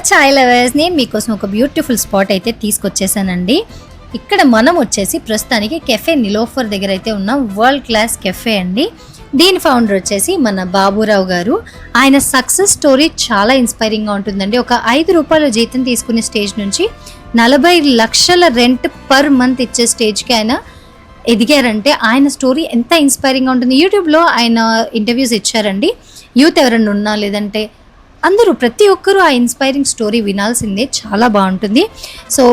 చాయ్ lovers, నేను మీకోసం ఒక బ్యూటిఫుల్ స్పాట్ అయితే తీసుకొచ్చేసానండి. ఇక్కడ మనం వచ్చేసి ప్రస్తుతానికి కెఫే నిలోఫర్ దగ్గర అయితే ఉన్న వరల్డ్ క్లాస్ కెఫే అండి. దీని ఫౌండర్ వచ్చేసి మన బాబురావు గారు. ఆయన సక్సెస్ స్టోరీ చాలా ఇన్స్పైరింగ్గా ఉంటుందండి. ఒక 5 రూపాయల జీతం తీసుకునే స్టేజ్ నుంచి 40 లక్షల రెంట్ పర్ మంత్ ఇచ్చే స్టేజ్కి ఆయన ఎదిగారంటే ఆయన స్టోరీ ఎంత ఇన్స్పైరింగ్గా ఉంటుంది. యూట్యూబ్లో ఆయన ఇంటర్వ్యూస్ ఇచ్చారండి. యూత్ ఎవరన్నా ఉన్నా లేదంటే అందరూ ప్రతి ఒక్కరూ ఆ ఇన్స్పైరింగ్ స్టోరీ వినాల్సిందే, చాలా బాగుంటుంది. సో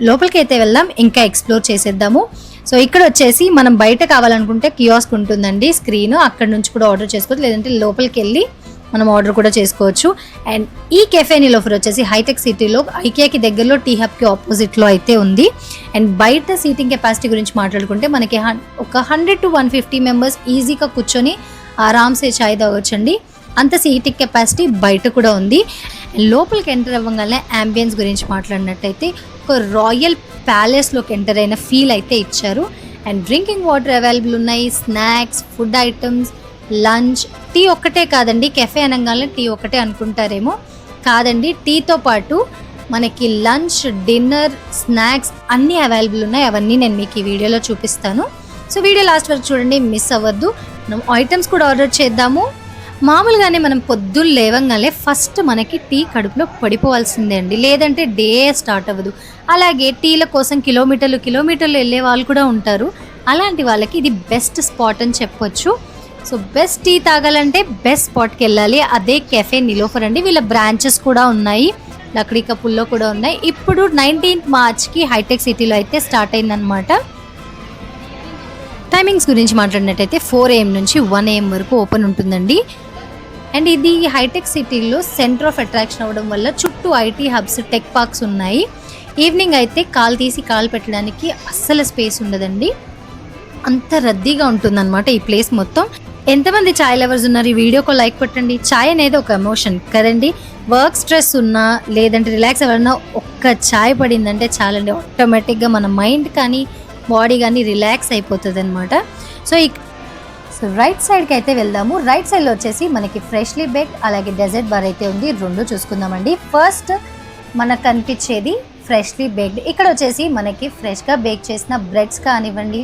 లోపలికి అయితే వెళ్దాం, ఇంకా ఎక్స్ప్లోర్ చేసేద్దాము. సో ఇక్కడ వచ్చేసి మనం బయట కావాలనుకుంటే కియాస్క్ ఉంటుందండి, స్క్రీన్, అక్కడ నుంచి కూడా ఆర్డర్ చేసుకోవచ్చు, లేదంటే లోపలికి వెళ్ళి మనం ఆర్డర్ కూడా చేసుకోవచ్చు. అండ్ ఈ కెఫే నిలోఫర్ వచ్చేసి హైటెక్ సిటీలో ఐకియాకి దగ్గరలో టీ హబ్కి ఆపోజిట్లో అయితే ఉంది. అండ్ బయట సీటింగ్ కెపాసిటీ గురించి మాట్లాడుకుంటే మనకి ఒక 100 to 150 మెంబర్స్ ఈజీగా కూర్చొని ఆరామ్సే చాయ్ తాగొచ్చండి. అంత సీటింగ్ కెపాసిటీ బయట కూడా ఉంది. లోపలికి ఎంటర్ అవ్వగానే అంబియన్స్ గురించి మాట్లాడినట్టయితే ఒక రాయల్ ప్యాలెస్లోకి ఎంటర్ అయిన ఫీల్ అయితే ఇచ్చారు. అండ్ డ్రింకింగ్ వాటర్ అవైలబుల్ ఉన్నాయి, snacks, food items, lunch. Tea ఒక్కటే కాదండి, కెఫే అనగానే టీ ఒక్కటే అనుకుంటారేమో, కాదండి. టీతో పాటు మనకి లంచ్, డిన్నర్, స్నాక్స్ అన్నీ అవైలబుల్ ఉన్నాయి. అవన్నీ నేను మీకు ఈ వీడియోలో చూపిస్తాను. సో వీడియో లాస్ట్ వరకు చూడండి, మిస్ అవ్వద్దు. మనం ఐటమ్స్ కూడా ఆర్డర్ చేద్దాము. మామూలుగానే మనం పొద్దున్న లేవంగానే ఫస్ట్ మనకి టీ కడుపులో పడిపోవాల్సిందే అండి, లేదంటే డే స్టార్ట్ అవ్వదు. అలాగే టీల కోసం కిలోమీటర్లు వెళ్ళే వాళ్ళు కూడా ఉంటారు. అలాంటి వాళ్ళకి ఇది బెస్ట్ స్పాట్ అని చెప్పొచ్చు. సో బెస్ట్ టీ తాగాలంటే బెస్ట్ స్పాట్కి వెళ్ళాలి, అదే కెఫే నిలోఫర్ అండి. వీళ్ళ బ్రాంచెస్ కూడా ఉన్నాయి, లక్డీ కపుల్లో కూడా ఉన్నాయి. ఇప్పుడు 19th మార్చ్కి హైటెక్ సిటీలో అయితే స్టార్ట్ అయిందనమాట. టైమింగ్స్ గురించి మాట్లాడినట్టయితే 4 AM నుంచి 1 AM వరకు ఓపెన్ ఉంటుందండి. అండ్ ఇది హైటెక్ సిటీలో సెంటర్ ఆఫ్ అట్రాక్షన్ అవ్వడం వల్ల చుట్టూ ఐటీ హబ్స్, టెక్ పార్క్స్ ఉన్నాయి. ఈవినింగ్ అయితే కాలు తీసి కాలు పెట్టడానికి అస్సలు స్పేస్ ఉండదండి, అంత రద్దీగా ఉంటుందన్నమాట ఈ ప్లేస్ మొత్తం. ఎంతమంది చాయ్ లవర్స్ ఉన్నారు? ఈ వీడియోకి లైక్ కొట్టండి. చాయ్ అనేది ఒక ఎమోషన్ కదండి. వర్క్ స్ట్రెస్ ఉన్నా లేదంటే రిలాక్స్ అవ్వాలన్నా ఒక్క చాయ్ పడిందంటే చాలండి, ఆటోమేటిక్గా మన మైండ్ కానీ బాడీ కానీ రిలాక్స్ అయిపోతుంది అనమాట. సో రైట్ సైడ్కి అయితే వెళ్దాము. రైట్ సైడ్లో వచ్చేసి మనకి ఫ్రెష్లీ బేక్డ్ అలాగే డెజర్ట్ బార్ అయితే ఉంది. రెండు చూసుకుందామండి. ఫస్ట్ మనకు కనిపించేది ఫ్రెష్లీ బేక్డ్. ఇక్కడ వచ్చేసి మనకి ఫ్రెష్గా బేక్ చేసిన బ్రెడ్స్ కానివ్వండి,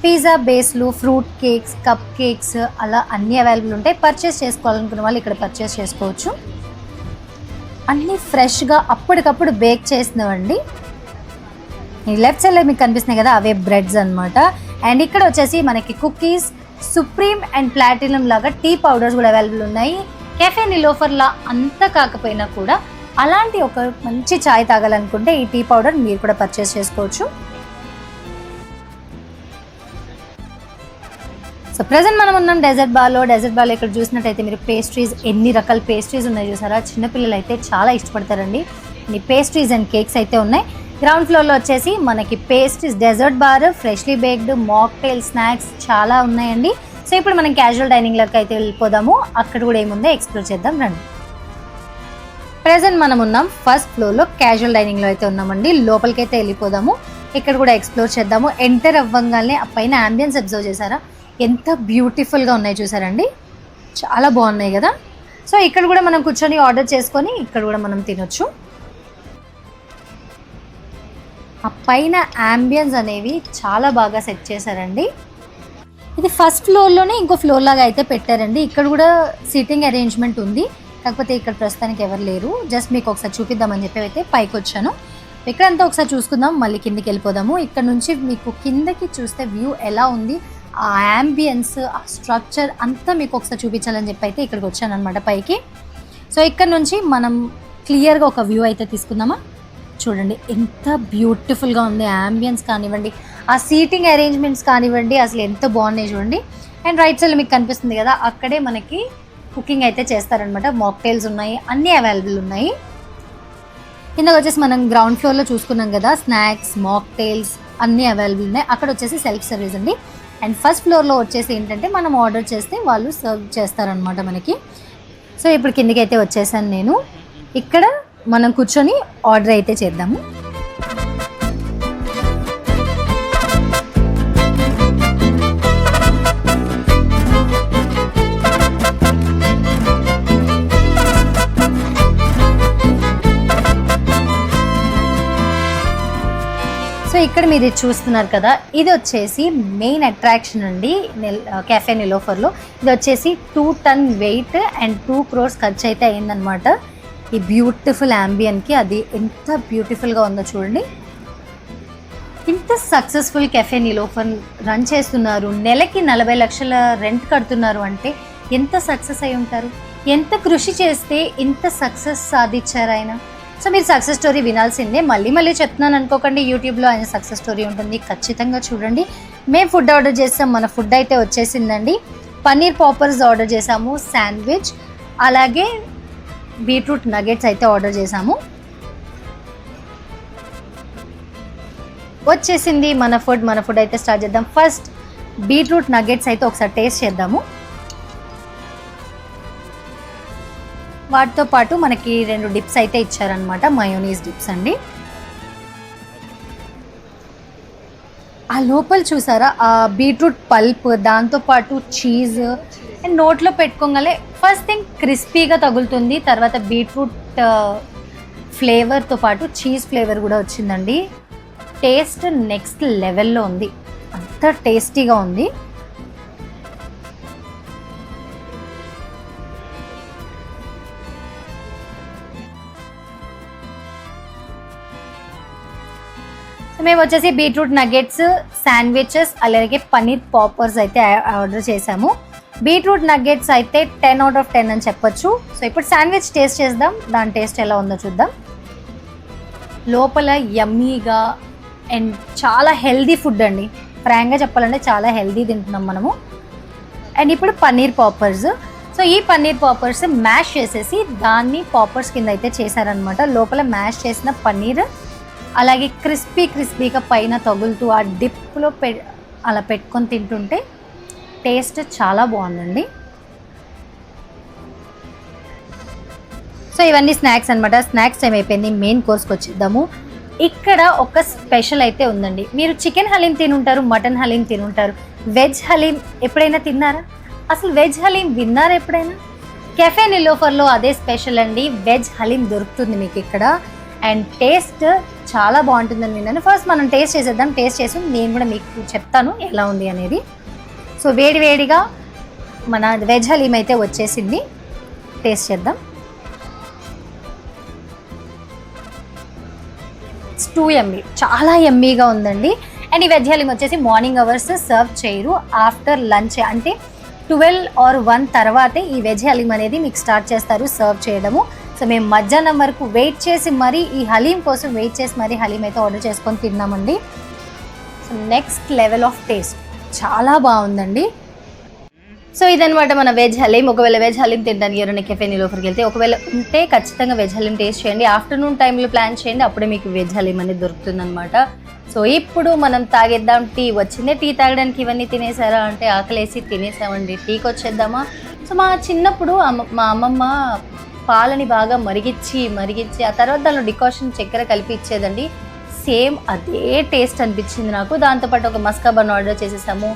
పిజ్జా బేస్లు, ఫ్రూట్ కేక్స్, కప్ కేక్స్ అలా అన్నీ అవైలబుల్ ఉంటాయి. పర్చేస్ చేసుకోవాలనుకున్న వాళ్ళు ఇక్కడ పర్చేస్ చేసుకోవచ్చు. అన్నీ ఫ్రెష్గా అప్పటికప్పుడు బేక్ చేసినవండి. లెఫ్ట్ సైడ్లో మీకు కనిపిస్తున్నాయి కదా, అవే బ్రెడ్స్ అనమాట. అండ్ ఇక్కడ వచ్చేసి మనకి కుకీస్, సుప్రీం అండ్ ప్లాటినం లాగా టీ పౌడర్స్ కూడా అవైలబుల్ ఉన్నాయి. కెఫే నిలోఫర్లా అంతా కాకపోయినా కూడా అలాంటి ఒక మంచి చాయ్ తాగాలనుకుంటే ఈ టీ పౌడర్ మీరు కూడా పర్చేస్ చేసుకోవచ్చు. సో ప్రజెంట్ మనం ఉన్నాం డెజర్ట్ బార్లో. ఇక్కడ చూసినట్టయితే మీరు పేస్ట్రీస్, ఎన్ని రకాల పేస్ట్రీస్ ఉన్నాయి చూసారా. చిన్నపిల్లలు అయితే చాలా ఇష్టపడతారండి. ఈ పేస్ట్రీస్ అండ్ కేక్స్ అయితే ఉన్నాయి. గ్రౌండ్ ఫ్లోర్లో వచ్చేసి మనకి pastries, dessert bar, freshly baked, mocktail, snacks చాలా ఉన్నాయండి. సో ఇప్పుడు మనం క్యాజువల్ డైనింగ్లోకి అయితే వెళ్ళిపోదాము. అక్కడ కూడా ఏముందో ఎక్స్ప్లోర్ చేద్దాం రండి. ప్రెజెంట్ మనం ఉన్నాం ఫస్ట్ ఫ్లోర్లో, క్యాజువల్ డైనింగ్లో అయితే ఉన్నామండి. లోపలికి అయితే వెళ్ళిపోదాము, ఇక్కడ కూడా ఎక్స్ప్లోర్ చేద్దాము. ఎంటర్ అవ్వగానే ఆ పైన అంబియన్స్ అబ్జర్వ్ చేశారా, ఎంత బ్యూటిఫుల్గా ఉన్నాయి చూసారండి, చాలా బాగున్నాయి కదా. సో ఇక్కడ కూడా మనం కూర్చొని ఆర్డర్ చేసుకొని ఇక్కడ కూడా మనం తినొచ్చు. ఆ పైన అంబియన్స్ అనేవి చాలా బాగా సెట్ చేశారండి. ఇది ఫస్ట్ ఫ్లోర్లోనే ఇంకో ఫ్లోర్ లాగా అయితే పెట్టారండి. ఇక్కడ కూడా సీటింగ్ అరేంజ్మెంట్ ఉంది, కాకపోతే ఇక్కడ ప్రస్తుతానికి ఎవరు లేరు. జస్ట్ మీకు ఒకసారి చూపిద్దామని చెప్పి అయితే పైకి వచ్చాను. ఇక్కడంతా ఒకసారు చూసుకుందాం, మళ్ళీ కిందికి వెళ్ళిపోదాము. ఇక్కడ నుంచి మీకు కిందకి చూస్తే వ్యూ ఎలా ఉంది, ఆ అంబియన్స్, ఆ స్ట్రక్చర్ అంతా మీకు ఒకసారి చూపించాలని చెప్పి అయితే ఇక్కడికి వచ్చాను అనమాట పైకి. సో ఇక్కడ నుంచి మనం క్లియర్గా ఒక వ్యూ అయితే తీసుకుందామా. చూడండి ఎంత బ్యూటిఫుల్గా ఉంది, అంబియన్స్ కానివ్వండి, ఆ సీటింగ్ అరేంజ్మెంట్స్ కానివ్వండి, అసలు ఎంత బాగున్నాయి చూడండి. అండ్ రైట్ సైడ్లో మీకు కనిపిస్తుంది కదా, అక్కడే మనకి కుకింగ్ అయితే చేస్తారనమాట. మాక్టైల్స్ ఉన్నాయి, అన్నీ అవైలబుల్ ఉన్నాయి. కిందకి వచ్చేసి మనం గ్రౌండ్ ఫ్లోర్లో చూసుకున్నాం కదా, స్నాక్స్, మాక్టైల్స్ అన్నీ అవైలబుల్ ఉన్నాయి. అక్కడ వచ్చేసి సెల్ఫ్ సర్వీస్ అండి. అండ్ ఫస్ట్ ఫ్లోర్లో వచ్చేసి ఏంటంటే మనం ఆర్డర్ చేస్తే వాళ్ళు సర్వ్ చేస్తారనమాట మనకి. సో ఇప్పుడు కిందకి అయితే వచ్చేసాను నేను. ఇక్కడ మనం కూర్చొని ఆర్డర్ అయితే చేద్దాము. సో ఇక్కడ మీరు ఇది చూస్తున్నారు కదా, ఇది వచ్చేసి మెయిన్ అట్రాక్షన్ అండి కెఫే నిలోఫర్లో. ఇది వచ్చేసి 2 ton వెయిట్ అండ్ 2 crores ఖర్చు అయితే అయిందనమాట ఈ బ్యూటిఫుల్ యాంబియన్కి. అది ఎంత బ్యూటిఫుల్గా ఉందో చూడండి. ఇంత సక్సెస్ఫుల్ కెఫే నిలోఫర్ రన్ చేస్తున్నారు, నెలకి 40 లక్షల రెంట్ కడుతున్నారు అంటే ఎంత సక్సెస్ అయి ఉంటారు, ఎంత కృషి చేస్తే ఇంత సక్సెస్ సాధించారు ఆయన. సో మీరు సక్సెస్ స్టోరీ వినాల్సిందే. మళ్ళీ చెప్తున్నాను అనుకోకండి, యూట్యూబ్లో ఆయన సక్సెస్ స్టోరీ ఉంటుంది, ఖచ్చితంగా చూడండి. మేము ఫుడ్ ఆర్డర్ చేసాం, మన ఫుడ్ అయితే వచ్చేసిందండి. పన్నీర్ పాపర్స్ ఆర్డర్ చేసాము, శాండ్విచ్, అలాగే బీట్రూట్ నగెట్స్ అయితే ఆర్డర్ చేసాము. వచ్చేసింది మన ఫుడ్ అయితే స్టార్ట్ చేద్దాం. ఫస్ట్ బీట్రూట్ నగెట్స్ అయితే ఒకసారి టేస్ట్ చేద్దాము. వాటితో పాటు మనకి 2 డిప్స్ అయితే ఇచ్చారనమాట, మయోనీస్ డిప్స్ అండి. ఆ లోపల చూసారా ఆ బీట్రూట్ పల్ప్, దాంతోపాటు చీజ్ అండ్ నోట్లో పెట్టుకోగలే ఫస్ట్ థింగ్ క్రిస్పీగా తగులుతుంది, తర్వాత బీట్రూట్ ఫ్లేవర్తో పాటు చీజ్ ఫ్లేవర్ కూడా వచ్చిందండి. టేస్ట్ నెక్స్ట్ లెవెల్లో ఉంది, అంత టేస్టీగా ఉంది. మేము వచ్చేసి బీట్రూట్ నగెట్స్, శాండ్విచెస్, అలాగే పన్నీర్ పాపర్స్ అయితే ఆర్డర్ చేసాము. బీట్రూట్ నగెట్స్ అయితే 10 out of 10 అని చెప్పొచ్చు. సో ఇప్పుడు శాండ్విచ్ టేస్ట్ చేద్దాం, దాని టేస్ట్ ఎలా ఉందో చూద్దాం. లోపల యమ్మీగా అండ్ చాలా హెల్దీ ఫుడ్ అండి, ఫ్రాంక్గా చెప్పాలంటే చాలా హెల్దీ తింటున్నాం మనము. అండ్ ఇప్పుడు పన్నీర్ పాపర్స్. సో ఈ పన్నీర్ పాపర్స్ మ్యాష్ చేసేసి దాన్ని పాపర్స్ కింద అయితే చేశారనమాట. లోపల మ్యాష్ చేసిన పన్నీర్ అలాగే క్రిస్పీగా పైన తగులుతూ ఆ డిప్లో అలా పెట్టుకొని తింటుంటే టేస్ట్ చాలా బాగుందండి. సో ఇవన్నీ స్నాక్స్ అనమాట. స్నాక్స్ టైం అయిపోయింది, మెయిన్ కోర్స్కి వచ్చేద్దాము. ఇక్కడ ఒక స్పెషల్ అయితే ఉందండి. మీరు చికెన్ హలీం తినుంటారు, మటన్ హలీం తినుంటారు, వెజ్ హలీం ఎప్పుడైనా తిన్నారా? అసలు వెజ్ హలీం విన్నారా ఎప్పుడైనా? కెఫే నిలోఫర్లో అదే స్పెషల్ అండి, వెజ్ హలీం దొరుకుతుంది మీకు ఇక్కడ. అండ్ టేస్ట్ చాలా బాగుంటుందని విన్నాను. ఫస్ట్ మనం టేస్ట్ చేసేద్దాం. టేస్ట్ చేసి నేను కూడా మీకు చెప్తాను ఎలా ఉంది అనేది. సో వేడిగా మన వెజ్ హలీం అయితే వచ్చేసింది, టేస్ట్ చేద్దాం. ఇట్స్ 2 yummy, చాలా యమ్మీగా ఉందండి. అండ్ ఈ వెజ్ హలీం వచ్చేసి మార్నింగ్ అవర్స్ సర్వ్ చేయరు, ఆఫ్టర్ లంచ్ అంటే 12 or 1 తర్వాతే ఈ వెజ్ హలీం అనేది మీకు స్టార్ట్ చేస్తారు సర్వ్ చేయడము. సో మేము మధ్యాహ్నం వరకు వెయిట్ చేసి మరీ ఈ హలీం కోసం వెయిట్ చేసి మరీ హలీం అయితే ఆర్డర్ చేసుకొని తిన్నామండి. So next level of taste, చాలా బాగుందండి. సో ఇదనమాట మన వెజ్ హలీం. ఒకవేళ వెజ్ హలీం తినడానికి ఎవరైనా కెఫే నిలోఫర్కి వెళ్తే ఒకవేళ ఉంటే ఖచ్చితంగా వెజ్ హలీం టేస్ట్ చేయండి. ఆఫ్టర్నూన్ టైంలో ప్లాన్ చేయండి, అప్పుడే మీకు వెజ్ హలీం అనేది దొరుకుతుంది అనమాట. సో ఇప్పుడు మనం తాగేద్దాం. టీ వచ్చిందే, టీ తాగడానికి ఇవన్నీ తినేసారా అంటే ఆకలేసి తినేసామండి. టీకి వచ్చేద్దామా. సో మా చిన్నప్పుడు మా అమ్మమ్మ పాలని బాగా మరిగించి ఆ తర్వాత దానిలో డికాషన్ చక్కెర కలిపి ఇచ్చేదండి. సేమ్ అదే టేస్ట్ అనిపించింది నాకు. దాంతోపాటు ఒక మస్కా బన్ ఆర్డర్ చేసేసాము,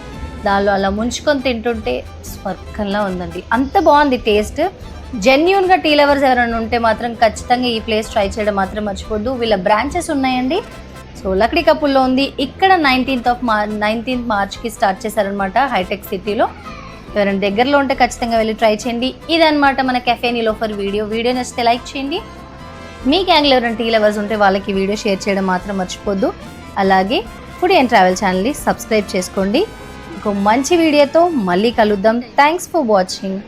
దానిలో అలా ముంచుకొని తింటుంటే స్వర్గంలా ఉందండి, అంత బాగుంది టేస్ట్. జెన్యూన్గా టీ లవర్స్ ఎవరైనా ఉంటే మాత్రం ఖచ్చితంగా ఈ ప్లేస్ ట్రై చేయడం మాత్రం మర్చిపోద్దు. వీళ్ళ బ్రాంచెస్ ఉన్నాయండి. సో లక్డీ కపుల్లో ఉంది, ఇక్కడ 19th మార్చ్కి స్టార్ట్ చేశారనమాట హైటెక్ సిటీలో. ఎవరైనా దగ్గరలో ఉంటే ఖచ్చితంగా వెళ్ళి ట్రై చేయండి. ఇదనమాట మన కెఫే నిలోఫర్ వీడియో నచ్చితే లైక్ చేయండి. మీ గ్యాంగ్లో ఎవరైనా టీ లవర్స్ ఉంటే వాళ్ళకి వీడియో షేర్ చేయడం మాత్రం మర్చిపోద్దు. అలాగే ఫుడ్ అండ్ ట్రావెల్ ఛానల్ని సబ్స్క్రైబ్ చేసుకోండి. ఇంకో మంచి వీడియోతో మళ్ళీ కలుద్దాం. Thanks for watching.